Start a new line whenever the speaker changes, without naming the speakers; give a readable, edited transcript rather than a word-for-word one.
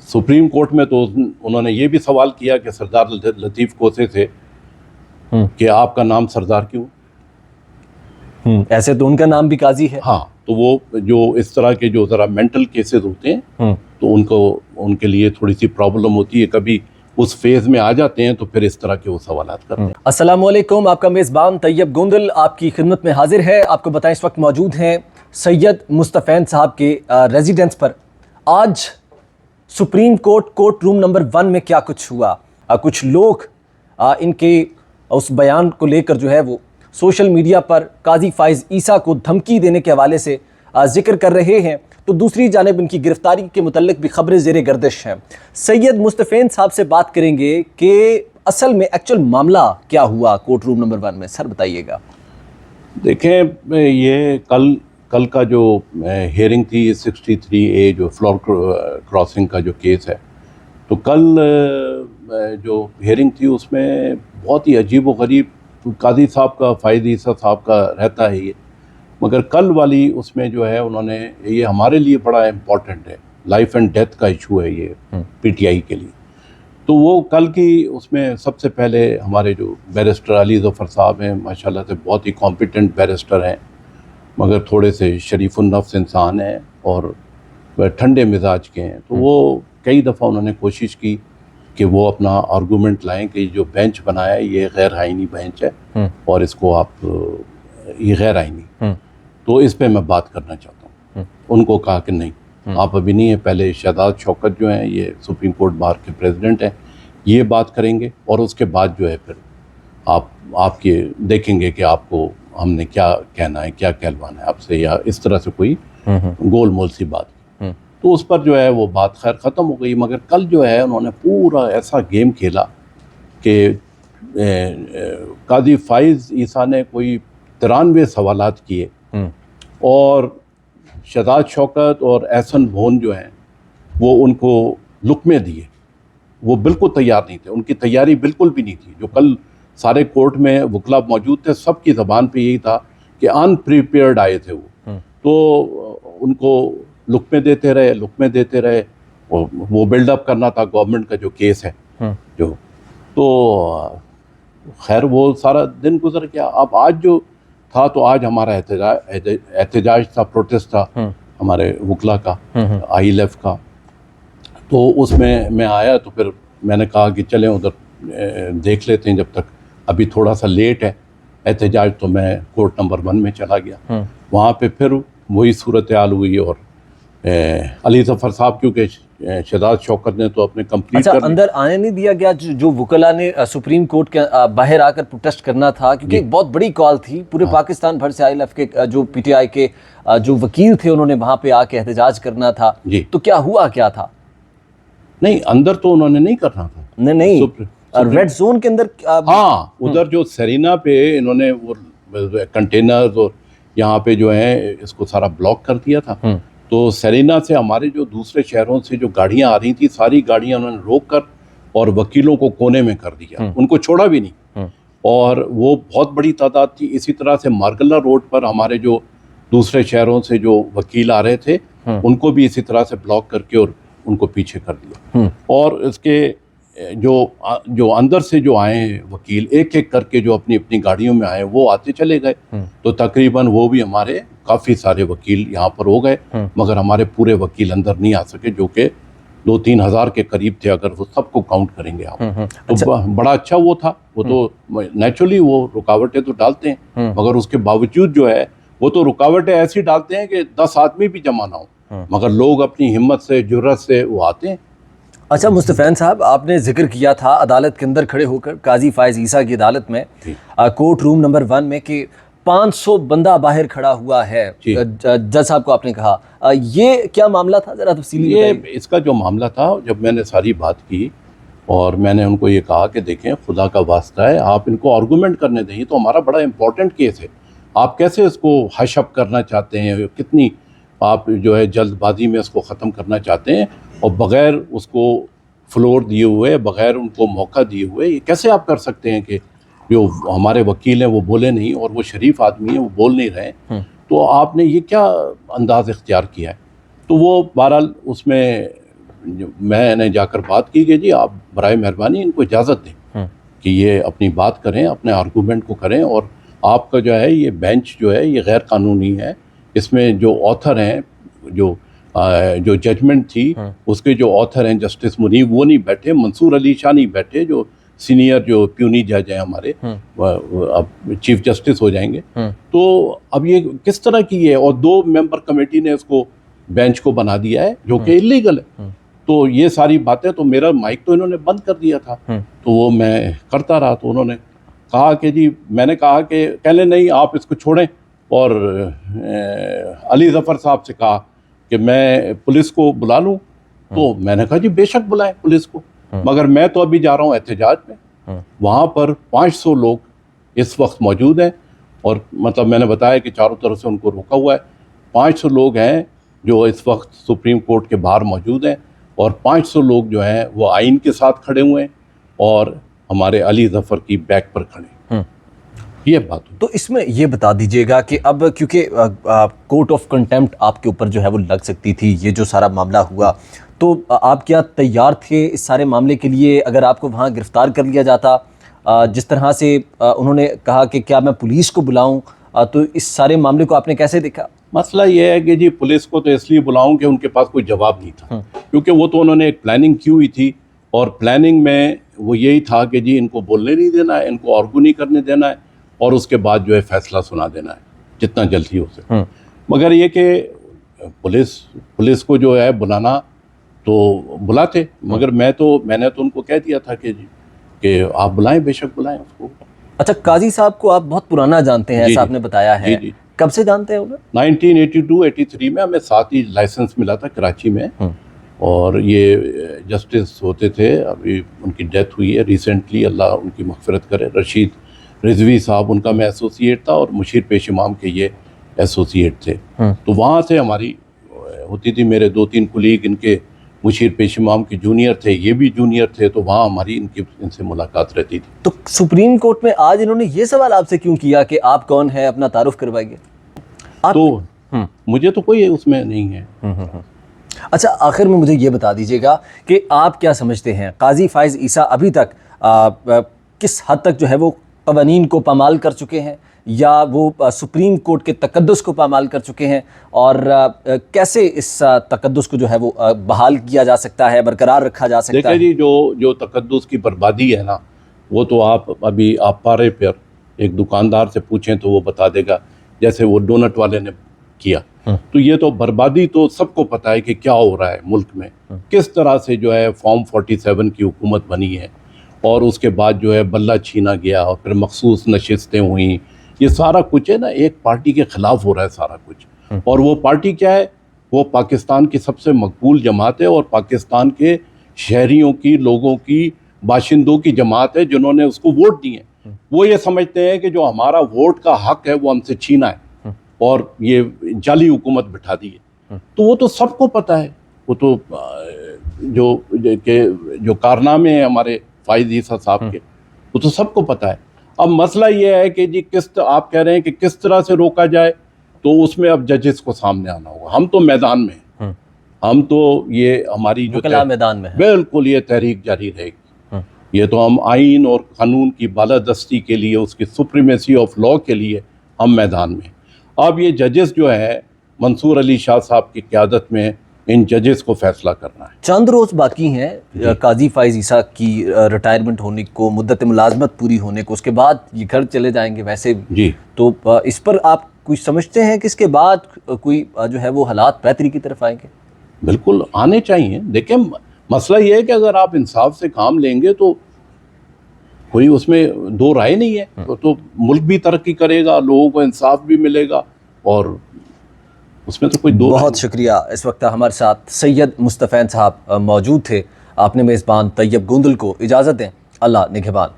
Supreme court में तो उन्होंने ये भी सवाल किया कि सरदार लतीफ़ कोसे से कि आपका नाम सरदार क्यों?
ऐसे तो उनका नाम भी काजी है।
हाँ, तो वो जो इस तरह के जो ज़रा मेंटल केसेस होते हैं तो उनके लिए थोड़ी सी प्रॉब्लम होती है, कभी उस फेज़ में आ जाते हैं तो फिर इस तरह के वो सवालात करते हैं।
अस्सलाम वालेकुम, आपका मेज़बान तैयब गोंदल आपकी खिदमत में हाजिर है। आपको बताएं इस वक्त मौजूद हैं सैयद मुस्तफ़ैन साहब के रेजिडेंस पर। आज सुप्रीम कोर्ट रूम नंबर 1 में क्या कुछ हुआ, कुछ लोग इनके उस बयान को लेकर जो है वो सोशल मीडिया पर काजी फ़ाइज़ ईसा को धमकी देने के हवाले से जिक्र कर रहे हैं, तो दूसरी जानिब इनकी गिरफ्तारी के मुतल्लिक भी खबरें ज़ेरे गर्दिश हैं। सैयद मुस्तफ़ैन साहब से बात करेंगे कि असल में एक्चुअल मामला क्या हुआ कोर्ट रूम नंबर 1 में, सर बताइएगा।
देखें, ये कल का जो हियरिंग थी 63A जो फ्लोर क्रॉसिंग का जो केस है, तो कल जो हियरिंग थी उसमें बहुत ही अजीब व गरीब काजी साहब का, फ़ाइज़ ईसा साहब का रहता है ये, मगर कल वाली उसमें जो है उन्होंने, ये हमारे लिए बड़ा इम्पॉर्टेंट है, लाइफ एंड डेथ का इशू है ये PTI के लिए। तो वो कल की उसमें सबसे पहले हमारे जो बैरिस्टर अली ज़फ़र साहब हैं, माशाल्लाह से बहुत ही कॉम्पिटेंट बैरिस्टर हैं, मगर थोड़े से शरीफुन्नफ्स इंसान हैं और ठंडे मिजाज के हैं। तो वो कई दफ़ा उन्होंने कोशिश की कि वो अपना आर्गूमेंट लाएं कि जो बेंच बनाया है ये गैर आइनी बेंच है और इसको आप, ये गैर आइनी, तो इस पे मैं बात करना चाहता हूँ। उनको कहा कि नहीं, आप अभी नहीं है, पहले शहजाद शौकत जो हैं, ये सुप्रीम कोर्ट बार के प्रेसिडेंट हैं, ये बात करेंगे और उसके बाद जो है फिर आपके देखेंगे कि आपको हमने क्या कहना है, क्या कहलवाना है आपसे, या इस तरह से कोई गोल मोल सी बात। तो उस पर जो है वो बात खैर ख़त्म हो गई, मगर कल जो है उन्होंने पूरा ऐसा गेम खेला कि काजी फ़ाइज़ ईसा ने कोई 93 सवालात किए और शहजाद शौकत और एहसन भोन जो हैं वो उनको लुकमे दिए। वो बिल्कुल तैयार नहीं थे, उनकी तैयारी बिल्कुल भी नहीं थी। जो कल सारे कोर्ट में वकला मौजूद थे, सबकी ज़बान पे यही था कि अनप्रिपेयर्ड आए थे वो, तो उनको लुकमे देते रहे। वो बिल्डअप करना था गवर्नमेंट का जो केस है जो, तो खैर वो सारा दिन गुजर गया। अब आज जो था, तो आज हमारा एहतजाज था, प्रोटेस्ट था हमारे वकला का, ILF का। तो उसमें मैं आया तो फिर मैंने कहा कि चलें उधर देख लेते हैं, जब तक अभी थोड़ा सा लेट है एहतजाज। तो मैं कोर्ट नंबर 1 में चला गया। वहाँ पे फिर वही सूरत हाल हुई और अली ज़फ़र साहब, क्योंकि शहजाद शौकत ने तो अपने कंप्लीट कर
अंदर आने नहीं दिया गया। जो वकला ने सुप्रीम कोर्ट के बाहर आकर प्रोटेस्ट करना था, क्योंकि एक बहुत बड़ी कॉल थी पूरे पाकिस्तान भर से। ILF के जो PTI के जो वकील थे उन्होंने वहाँ पे आके एहतजाज करना था। तो क्या हुआ, क्या था? नहीं,
अंदर तो उन्होंने नहीं करना था।
नहीं, रेड जोन के अंदर।
हाँ, उधर जो सेरीना पे इन्होंने वो कंटेनर्स और यहाँ पे जो है इसको सारा ब्लॉक कर दिया था। तो सेरीना से हमारे जो दूसरे शहरों से जो गाड़ियाँ आ रही थी, सारी गाड़ियाँ उन्होंने रोक कर और वकीलों को कोने में कर दिया, उनको छोड़ा भी नहीं। और वो बहुत बड़ी तादाद थी। इसी तरह से मार्गल्ला रोड पर हमारे जो दूसरे शहरों से जो वकील आ रहे थे, उनको भी इसी तरह से ब्लॉक करके और उनको पीछे कर दिया। और इसके जो अंदर से जो आए वकील, एक एक करके जो अपनी अपनी गाड़ियों में आए, वो आते चले गए। तो तकरीबन वो भी हमारे काफ़ी सारे वकील यहाँ पर हो गए, मगर हमारे पूरे वकील अंदर नहीं आ सके, जो कि 2-3 हज़ार के करीब थे अगर वो सबको काउंट करेंगे आप। तो बड़ा अच्छा वो था। वो तो नेचुरली वो रुकावटें तो डालते हैं, मगर उसके बावजूद जो है वो तो रुकावटें ऐसी डालते हैं कि 10 आदमी भी जमा ना हो, मगर लोग अपनी हिम्मत से, जुर्रत से वो आते हैं।
अच्छा मुस्तफ़ैन साहब, आपने जिक्र किया था अदालत के अंदर खड़े होकर, काजी फ़ाइज़ ईसा की अदालत में, कोर्ट रूम नंबर 1 में, कि 500 बंदा बाहर खड़ा हुआ है। जज साहब को आपने कहा, ये क्या मामला था, ज़रा तफसीली बताइए।
इसका जो मामला था, जब मैंने सारी बात की और मैंने उनको ये कहा कि देखें, खुदा का वास्ता है, आप इनको आर्गूमेंट करने दें, तो हमारा बड़ा इंपॉर्टेंट केस है, आप कैसे इसको हशअप करना चाहते हैं, कितनी आप जो है जल्दबाजी में इसको ख़त्म करना चाहते हैं, और बग़ैर उसको फ्लोर दिए हुए, बग़ैर उनको मौका दिए हुए, ये कैसे आप कर सकते हैं कि जो हमारे वकील हैं वो बोले नहीं, और वो शरीफ आदमी हैं वो बोल नहीं रहे, तो आपने ये क्या अंदाज़ इख्तियार किया है। तो वो बहरहाल उसमें میں نے جا کر بات کی کہ جی آپ برائے مہربانی ان کو اجازت دیں کہ یہ اپنی بات کریں، اپنے آرگومنٹ کو کریں، اور آپ کا جو ہے یہ بینچ جو ہے یہ غیر قانونی ہے، اس میں جو آتھر ہیں، جو ججمنٹ تھی اس کے جو آتھر ہیں جسٹس منیب وہ نہیں بیٹھے، منصور علی شاہ نہیں بیٹھے، جو سینئر جو پیونی جج ہیں ہمارے، اب چیف جسٹس ہو جائیں گے، تو اب یہ کس طرح کی ہے، اور 2 ممبر کمیٹی نے اس کو بینچ کو بنا دیا ہے جو کہ اللیگل ہے. تو یہ ساری باتیں، تو میرا مائک تو انہوں نے بند کر دیا تھا، تو وہ میں کرتا رہا، تو انہوں نے کہا کہ جی، میں نے کہا کہ کہلے نہیں آپ اس کو چھوڑیں، اور علی ظفر صاحب سے کہا کہ میں پولیس کو بلا لوں، تو میں نے کہا جی بے شک بلائیں پولیس کو، مگر میں تو ابھی جا رہا ہوں احتجاج میں. وہاں پر 500 لوگ اس وقت موجود ہیں، اور مطلب میں نے بتایا کہ چاروں طرف سے ان کو روکا ہوا ہے. 500 لوگ ہیں جو اس وقت سپریم کورٹ کے باہر موجود ہیں، اور 500 لوگ جو ہیں وہ آئین کے ساتھ کھڑے ہوئے ہیں اور ہمارے علی ظفر کی بیک پر کھڑے ہیں. یہ بات ہوئی.
تو اس میں یہ بتا دیجئے گا کہ اب کیونکہ کورٹ آف کنٹیمپٹ آپ کے اوپر جو ہے وہ لگ سکتی تھی، یہ جو سارا معاملہ ہوا، تو آپ کیا تیار تھے اس سارے معاملے کے لیے؟ اگر آپ کو وہاں گرفتار کر لیا جاتا، جس طرح سے انہوں نے کہا کہ کیا میں پولیس کو بلاؤں، تو اس سارے معاملے کو آپ نے کیسے دیکھا؟
مسئلہ یہ ہے کہ جی پولیس کو تو اس لیے بلاؤں کہ ان کے پاس کوئی جواب نہیں تھا، کیونکہ وہ تو انہوں نے ایک پلاننگ کی ہوئی تھی، اور پلاننگ میں وہ یہی تھا کہ جی ان کو بولنے نہیں دینا ہے، ان کو آرگو نہیں کرنے دینا ہے، اور اس کے بعد جو ہے فیصلہ سنا دینا ہے جتنا جلدی ہو سکے. مگر یہ کہ پولیس کو جو ہے بلانا تو بلاتے، مگر میں نے تو ان کو کہہ دیا تھا کہ جی کہ آپ بلائیں، بے شک بلائیں اس کو.
اچھا، قاضی صاحب کو آپ بہت پرانا جانتے ہیں، ایسا آپ نے بتایا ہے.
جی.
کب سے جانتے ہیں انہیں؟
1982-83 میں ہمیں ساتھ ہی لائسنس ملا تھا کراچی میں، اور یہ جسٹس ہوتے تھے، ابھی ان کی ڈیتھ ہوئی ہے ریسنٹلی، اللہ ان کی مغفرت کرے. رشید رضوی صاحب ان کا میں ایسوسیٹ تھا، اور مشیر پیش امام کے یہ ایسوسیٹ تھے. تو وہاں سے ہماری ہوتی تھی، میرے 2-3 کولیگ ان کے مشیر پیش امام کے جونیئر تھے، یہ بھی جونیئر تھے، تو وہاں ہماری ان سے ملاقات رہتی تھی.
تو سپریم کورٹ میں آج انہوں نے یہ سوال آپ سے کیوں کیا کہ آپ کون ہیں، اپنا تعارف کروائیے؟
تو مجھے تو کوئی اس میں نہیں ہے.
اچھا، آخر میں مجھے یہ بتا دیجیے گا کہ آپ کیا سمجھتے ہیں، قاضی فائز عیسیٰ ابھی تک کس حد تک جو ہے وہ قوانین کو پامال کر چکے ہیں، یا وہ سپریم کورٹ کے تقدس کو پامال کر چکے ہیں، اور کیسے اس تقدس کو جو ہے وہ بحال کیا جا سکتا ہے، برقرار رکھا جا سکتا ہے؟
دیکھیں جی، جو تقدس کی بربادی ہے نا، وہ تو آپ ابھی آپ پارے پر ایک دکاندار سے پوچھیں تو وہ بتا دے گا، جیسے وہ ڈونٹ والے نے کیا. تو یہ تو بربادی تو سب کو پتہ ہے کہ کیا ہو رہا ہے ملک میں، کس طرح سے جو ہے فارم 47 کی حکومت بنی ہے، اور اس کے بعد جو ہے بلہ چھینا گیا، اور پھر مخصوص نشستیں ہوئیں. یہ سارا کچھ ہے نا ایک پارٹی کے خلاف ہو رہا ہے سارا کچھ. اور وہ پارٹی کیا ہے؟ وہ پاکستان کی سب سے مقبول جماعت ہے، اور پاکستان کے شہریوں کی، لوگوں کی، باشندوں کی جماعت ہے جنہوں نے اس کو ووٹ دیے ہیں. وہ یہ سمجھتے ہیں کہ جو ہمارا ووٹ کا حق ہے وہ ہم سے چھینا ہے، اور یہ جعلی حکومت بٹھا دی ہے. تو وہ تو سب کو پتہ ہے، وہ تو جو کارنامے ہیں ہمارے فائز عیسیٰ صاحب کے، وہ تو سب کو پتہ ہے. اب مسئلہ یہ ہے کہ جی آپ کہہ رہے ہیں کہ کس طرح سے روکا جائے، تو اس میں اب ججز کو سامنے آنا ہوگا. ہم تو میدان میں ہیں، ہم تو یہ ہماری جو
میدان میں
بالکل یہ تحریک جاری رہے گی. یہ تو ہم آئین اور قانون کی بالادستی کے لیے، اس کی سپریمیسی آف لا کے لیے ہم میدان میں ہیں. اب یہ ججز جو ہے منصور علی شاہ صاحب کی قیادت میں، ان ججز کو فیصلہ کرنا ہے.
چند روز باقی ہیں قاضی فائز عیسیٰ کی ریٹائرمنٹ ہونے کو، مدت ملازمت پوری ہونے کو، اس کے بعد یہ گھر چلے جائیں گے ویسے
جی.
تو اس پر آپ کوئی سمجھتے ہیں کہ اس کے بعد کوئی جو ہے وہ حالات بہتری کی طرف آئیں گے؟
بالکل آنے چاہیے. دیکھیں مسئلہ یہ ہے کہ اگر آپ انصاف سے کام لیں گے تو کوئی اس میں دو رائے نہیں ہے، تو ملک بھی ترقی کرے گا، لوگوں کو انصاف بھی ملے گا، اور اس میں تو کوئی دو.
بہت شکریہ. اس وقت ہمارے ساتھ سید مصطفین صاحب موجود تھے. آپ نے میزبان طیب گوندل کو اجازت دیں. اللہ نگہبان.